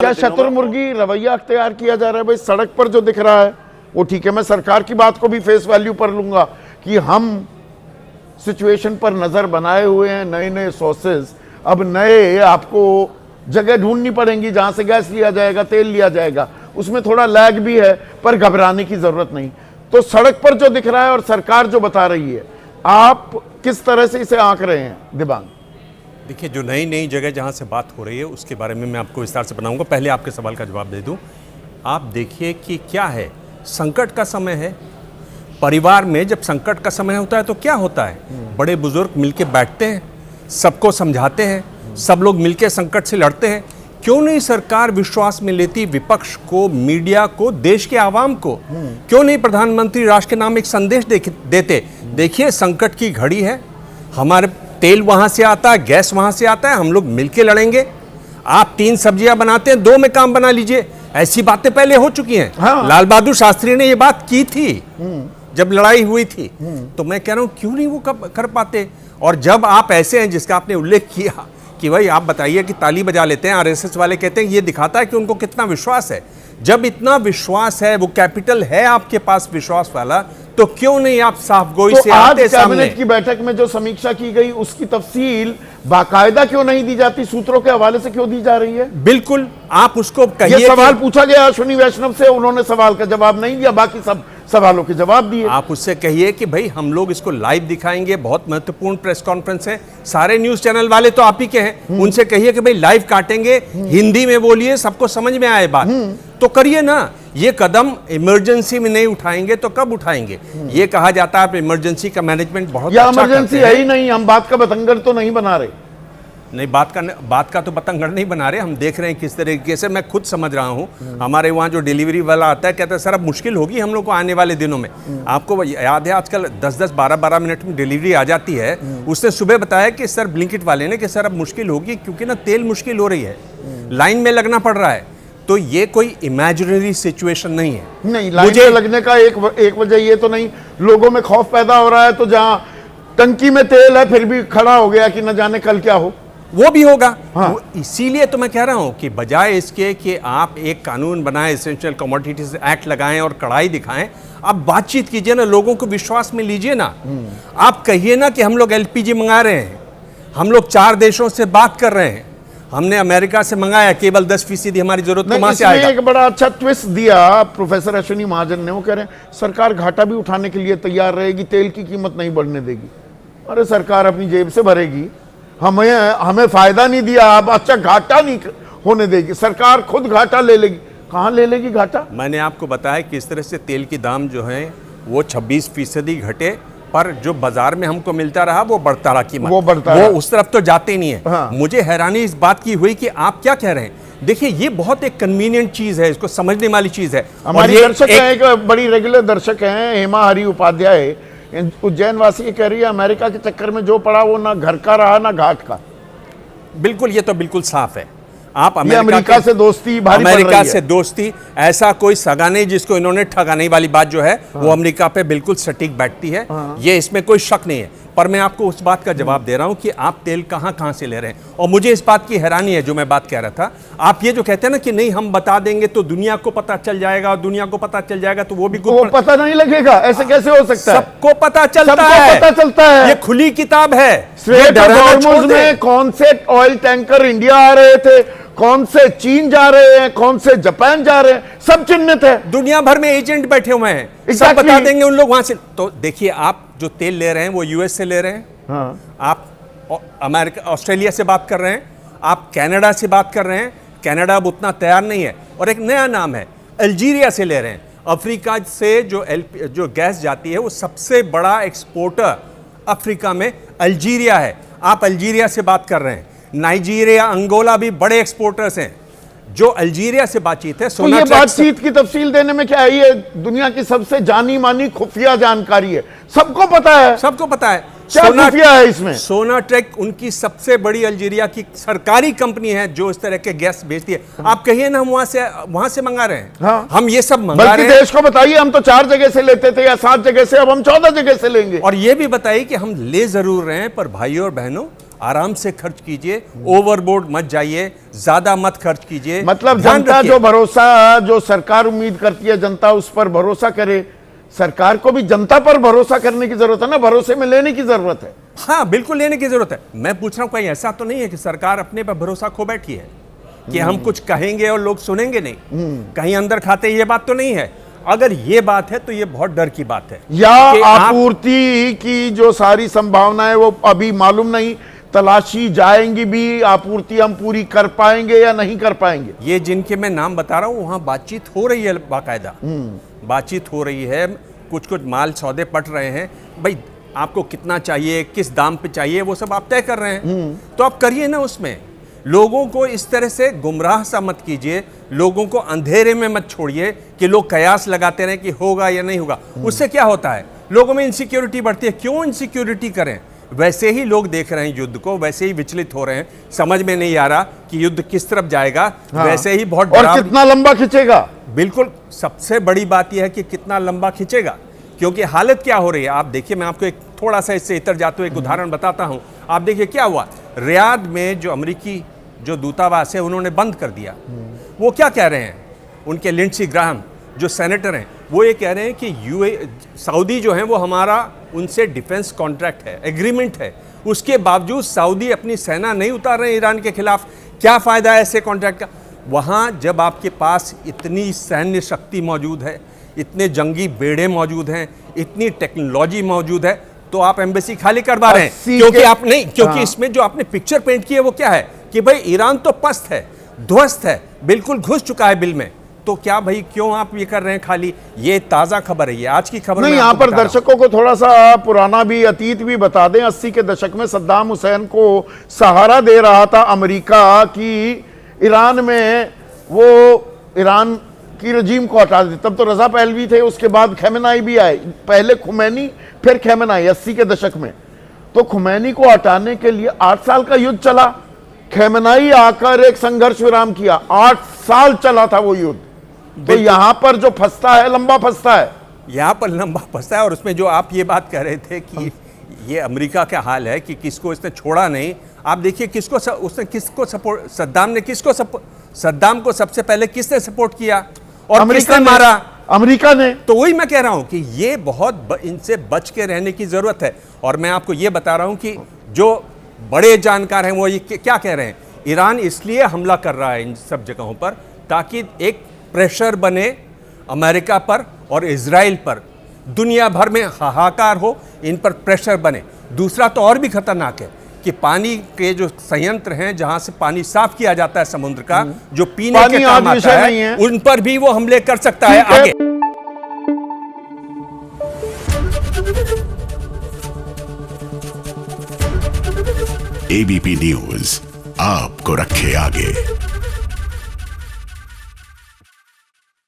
क्या शतुर्मुर्गी रवैया अख्तियार किया जा रहा है? भाई सड़क पर जो दिख रहा है वो ठीक है, मैं सरकार की बात को भी फेस वैल्यू पर लूंगा कि हम सिचुएशन पर नजर बनाए हुए हैं, नए नए सोर्सेज, अब नए आपको जगह ढूंढनी पड़ेंगी जहां से गैस लिया जाएगा, तेल लिया जाएगा, उसमें थोड़ा लैग भी है, पर घबराने की जरूरत नहीं। तो सड़क पर जो दिख रहा है और सरकार जो बता रही है, आप किस तरह से इसे आंक रहे हैं दिबांग? देखिए, जो नई नई जगह जहाँ से बात हो रही है उसके बारे में मैं आपको विस्तार से बनाऊंगा। पहले आपके सवाल का जवाब दे दूं। आप देखिए कि क्या है, संकट का समय है। परिवार में जब संकट का समय होता है तो क्या होता है, बड़े बुजुर्ग मिलके बैठते हैं, सबको समझाते हैं, सब लोग मिलके संकट से लड़ते हैं। क्यों नहीं सरकार विश्वास में लेती विपक्ष को, मीडिया को, देश के आवाम को? क्यों नहीं प्रधानमंत्री राष्ट्र के नाम एक संदेश देते? देखिए, संकट की घड़ी है, हमारे तेल वहां से आता है, गैस वहां से आता है, हम लोग मिलके लड़ेंगे। आप 3 सब्जियां बनाते हैं, 2 में काम बना लीजिए। ऐसी बातें पहले हो चुकी हैं। हाँ। लाल बहादुर शास्त्री ने ये बात की थी जब लड़ाई हुई थी। तो मैं कह रहा हूं क्यों नहीं वो कर पाते? और जब आप ऐसे हैं जिसका आपने उल्लेख किया कि भाई आप बताइए कि ताली बजा लेते हैं, आरएसएस वाले कहते हैं, ये दिखाता है कि उनको कितना विश्वास है। जब इतना विश्वास है, वो कैपिटल है आपके पास विश्वास वाला, तो क्यों नहीं आप साफगोई से आते सामने? कैबिनेट की बैठक में जो समीक्षा की गई उसकी तफसील बाकायदा क्यों नहीं दी जाती? सूत्रों के हवाले से क्यों दी जा रही है? बिल्कुल, आप उसको कहिए। ये सवाल पूछा गया अश्विनी वैष्णव से, उन्होंने सवाल का जवाब नहीं दिया, बाकी सब सवालों के जवाब दिए। आप उससे कहिए कि भाई हम लोग इसको लाइव दिखाएंगे, बहुत महत्वपूर्ण प्रेस कॉन्फ्रेंस है, सारे न्यूज चैनल वाले तो आप ही के हैं, उनसे कहिए कि भाई लाइव काटेंगे, हिंदी में बोलिए, सबको समझ में आए बात, तो करिए ना। ये कदम इमरजेंसी में नहीं उठाएंगे तो कब उठाएंगे? ये कहा जाता है इमरजेंसी का मैनेजमेंट बहुत अच्छा करते हैं। इमरजेंसी है ही नहीं, हम बात का बतंगड़ तो नहीं बना रहे। नहीं, बात का तो बतंगड़ नहीं बना रहे, हम देख रहे हैं किस तरीके से। मैं खुद समझ रहा हूँ, हमारे वहाँ जो डिलीवरी वाला आता है कहता है सर अब मुश्किल होगी हम लोग को आने वाले दिनों में। आपको याद है आजकल 10-10, 12-12 मिनट में डिलीवरी आ जाती है। उसने सुबह बताया कि सर ब्लिंकिट वाले ने कि सर अब मुश्किल होगी क्योंकि ना तेल मुश्किल हो रही है, लाइन में लगना पड़ रहा है। तो ये कोई इमेजिनरी सिचुएशन नहीं है। नहीं, लाइन में लगने का एक वजह ये तो नहीं, लोगों में खौफ पैदा हो रहा है, तो जहां टंकी में तेल है फिर भी खड़ा हो गया कि न जाने कल क्या हो, वो भी होगा। हाँ। इसीलिए तो मैं कह रहा हूं कि बजाय इसके कि आप एक कानून बनाएं, एसेंशियल कमोडिटीज एक्ट लगाएं और कड़ाई दिखाएं, आप बातचीत कीजिए ना, लोगों को विश्वास में लीजिए ना। आप कहिए ना कि हम लोग एलपीजी मंगा रहे हैं, हम लोग 4 देशों से बात कर रहे हैं, हमने अमेरिका से मंगाया, केवल 10% हमारी जरूरत वहां से आएगा। एक बड़ा अच्छा ट्विस्ट दिया प्रोफेसर अश्विनी महाजन ने, वो कह रहे हैं सरकार घाटा भी उठाने के लिए तैयार रहेगी, तेल की कीमत नहीं बढ़ने देगी। अरे सरकार अपनी जेब से भरेगी, हमें फायदा नहीं दिया, अब अच्छा घाटा नहीं होने देगी, सरकार खुद घाटा ले लेगी। कहां ले लेगी घाटा? मैंने आपको बताया कि इस तरह से तेल के दाम जो हैं वो 26% घटे, पर जो बाजार में हमको मिलता रहा वो बढ़ता रहा कीमत, वो उस तरफ तो जाते नहीं है। हाँ। मुझे हैरानी इस बात की हुई कि आप क्या कह रहे हैं। देखिए, ये बहुत एक कन्वीनियंट चीज है, इसको समझने वाली चीज है। हमारी दर्शक है, एक बड़ी रेगुलर दर्शक हैं, हेमा हरि उपाध्याय, उज्जैन वासी, कह रही है अमेरिका के चक्कर में जो पड़ा वो ना घर का रहा ना घाट का। बिल्कुल, ये तो बिल्कुल साफ है। आप अमेरिका से दोस्ती, अमेरिका से दोस्ती, ऐसा कोई सगा नहीं जिसको इन्होंने ठगाने वाली बात जो है वो अमेरिका पे बिल्कुल सटीक बैठती है। ये इसमें कोई शक नहीं है। पर मैं आपको उस बात का जवाब दे रहा हूं कि आप तेल कहां से ले रहे हैं। और मुझे इस बात की हैरानी है, जो मैं बात कह रहा था, आप ये जो कहते हैं ना कि नहीं हम बता देंगे तो दुनिया को पता चल जाएगा, और दुनिया को पता चल जाएगा तो वो भी पता नहीं लगेगा, ऐसे कैसे हो सकता है? सबको पता चलता है, ये खुली किताब है। में कौन से ऑयल टैंकर इंडिया आ रहे थे, कौन से चीन जा रहे हैं, कौन से जापान जा रहे हैं, सब चिन्हित है। दुनिया भर में एजेंट बैठे हुए हैं, सब बता देंगे उन लोग वहां से। तो देखिए, आप जो तेल ले रहे हैं वो यूएस से ले रहे हैं। हाँ। आप अमेरिका, ऑस्ट्रेलिया से बात कर रहे हैं, आप कनाडा से बात कर रहे हैं। कनाडा अब उतना तैयार नहीं है। और एक नया नाम है, अल्जीरिया से ले रहे हैं। अफ्रीका से जो गैस जाती है वो सबसे बड़ा एक्सपोर्टर अफ्रीका में अल्जीरिया है। आप अल्जीरिया से बात कर रहे हैं। नाइजीरिया, अंगोला भी बड़े एक्सपोर्टर्स हैं। जो अल्जीरिया से बातचीत है, तो ये बातचीत की तफसील देने में क्या है? ये दुनिया की सबसे जानी मानी खुफिया जानकारी है, सबको पता है। सबको पता है क्या खुफिया है इसमें? सोनाट्रेक उनकी सबसे बड़ी अल्जीरिया की सरकारी कंपनी है जो इस तरह के गैस बेचती है। आप कहिए ना हम वहां से मंगा रहे हैं। हाँ। हम ये सब मंगा रहे हैं। देश को बताइए, हम तो 4 जगह से लेते थे या 7 जगह से, अब हम 14 जगह से लेंगे। और ये भी बताइए कि हम ले जरूर रहे हैं, पर भाइयों और बहनों आराम से खर्च कीजिए, ओवरबोर्ड मत जाइए, ज्यादा मत खर्च कीजिए। मतलब ध्यान जनता रखिए। जो भरोसा, जो सरकार उम्मीद करती है जनता उस पर भरोसा करे। सरकार को भी जनता पर भरोसा करने की जरूरत है ना, भरोसे में लेने की जरूरत है। हाँ, बिल्कुल लेने की जरूरत है। मैं पूछ रहा हूं कहीं ऐसा तो नहीं है कि सरकार अपने पर भरोसा खो बैठी है कि हम कुछ कहेंगे और लोग सुनेंगे नहीं। कहीं अंदर खाते ये बात तो नहीं है। अगर ये बात है तो ये बहुत डर की बात है। या कि आप- आपूर्ति की जो सारी संभावनाएं वो अभी मालूम नहीं, तलाशी जाएंगी भी, आपूर्ति हम पूरी कर पाएंगे या नहीं कर पाएंगे। ये जिनके मैं नाम बता रहा हूं वहां बातचीत हो रही है, बाकायदा बातचीत हो रही है। कुछ कुछ माल सौदे पट रहे हैं। भाई आपको कितना चाहिए, किस दाम पे चाहिए, वो सब आप तय कर रहे हैं। तो आप करिए ना उसमें। लोगों को इस तरह से गुमराह सा मत कीजिए, लोगों को अंधेरे में मत छोड़िए कि लोग कयास लगाते रहें कि होगा या नहीं होगा। उससे क्या होता है, लोगों में इनसिक्योरिटी बढ़ती है। क्यों इनसिक्योरिटी करें? वैसे ही लोग देख रहे हैं युद्ध को, वैसे ही विचलित हो रहे हैं। समझ में नहीं आ रहा कि युद्ध किस तरफ जाएगा। हाँ। वैसे ही बहुत और डरावनी- कितना लंबा खिंचेगा। बिल्कुल, सबसे बड़ी बात यह है कि कितना लंबा खींचेगा, क्योंकि हालत क्या हो रही है आप देखिए। मैं आपको एक थोड़ा सा इससे इतर जाते हुए एक उदाहरण बताता हूं। आप देखिए क्या हुआ रियाद में, जो अमेरिकी जो दूतावास है उन्होंने बंद कर दिया। वो क्या कह रहे हैं, उनके लिंडसी ग्राहम जो सेनेटर हैं, वो ये कह रहे हैं कि सऊदी जो है वो हमारा उनसे डिफेंस कॉन्ट्रैक्ट है, एग्रीमेंट है, उसके बावजूद सऊदी अपनी सेना नहीं उतार रहे हैं ईरान के खिलाफ। क्या फायदा है ऐसे कॉन्ट्रैक्ट का? वहाँ जब आपके पास इतनी सैन्य शक्ति मौजूद है, इतने जंगी बेड़े मौजूद हैं, इतनी टेक्नोलॉजी मौजूद है, तो आप एम्बेसी खाली करवा रहे हैं। 80 क्योंकि के- आप नहीं, क्योंकि हाँ। इसमें जो आपने पिक्चर पेंट की है वो क्या है कि भाई ईरान तो पस्त है, ध्वस्त है, बिल्कुल घुस चुका है बिल में। तो क्या भाई क्यों आप ये कर रहे हैं खाली? ये ताजा खबर है, ये आज की खबर नहीं, मैं यहाँ आपको पर बता रहा हूं। दर्शकों को थोड़ा सा पुराना भी अतीत भी बता दें। 80 के दशक में सद्दाम हुसैन को सहारा दे रहा था अमेरिका की ईरान में, वो ईरान की रजीम को हटा दे। तब तो रजा पहलवी थे, उसके बाद खैमेनाई भी आए, पहले खुमैनी फिर खैमेनाई 80 के दशक में। तो खुमैनी को हटाने के लिए 8 साल का युद्ध चला। खैमेनाई आकर एक संघर्ष विराम किया, 8 साल चला था वो युद्ध। तो यहां पर जो फंसता है लंबा फंसता है। यहाँ पर लंबा फंसा है। और उसमें जो आप ये बात कह रहे थे कि ये अमेरिका का हाल है कि किसको इसने छोड़ा नहीं। आप देखिए उसने किसको सपोर्ट, सद्दाम को सबसे पहले किसने सपोर्ट किया और अमेरिका किसने ने मारा? अमेरिका ने। तो वही मैं कह रहा हूं कि ये बहुत इनसे बच के रहने की जरूरत है। और मैं आपको ये बता रहा हूं कि जो बड़े जानकार हैं वो ये क्या कह रहे हैं, ईरान इसलिए हमला कर रहा है इन सब जगहों पर ताकि एक प्रेशर बने अमेरिका पर और इजराइल पर, दुनिया भर में हाहाकार हो, इन पर प्रेशर बने। दूसरा तो और भी खतरनाक है कि पानी के जो संयंत्र हैं जहां से पानी साफ किया जाता है समुद्र का, जो पीने पानी के काम आज विषय आता नहीं है, है। उन पर भी वो हमले कर सकता है ठीक है। आगे। एबीपी न्यूज आपको रखे आगे।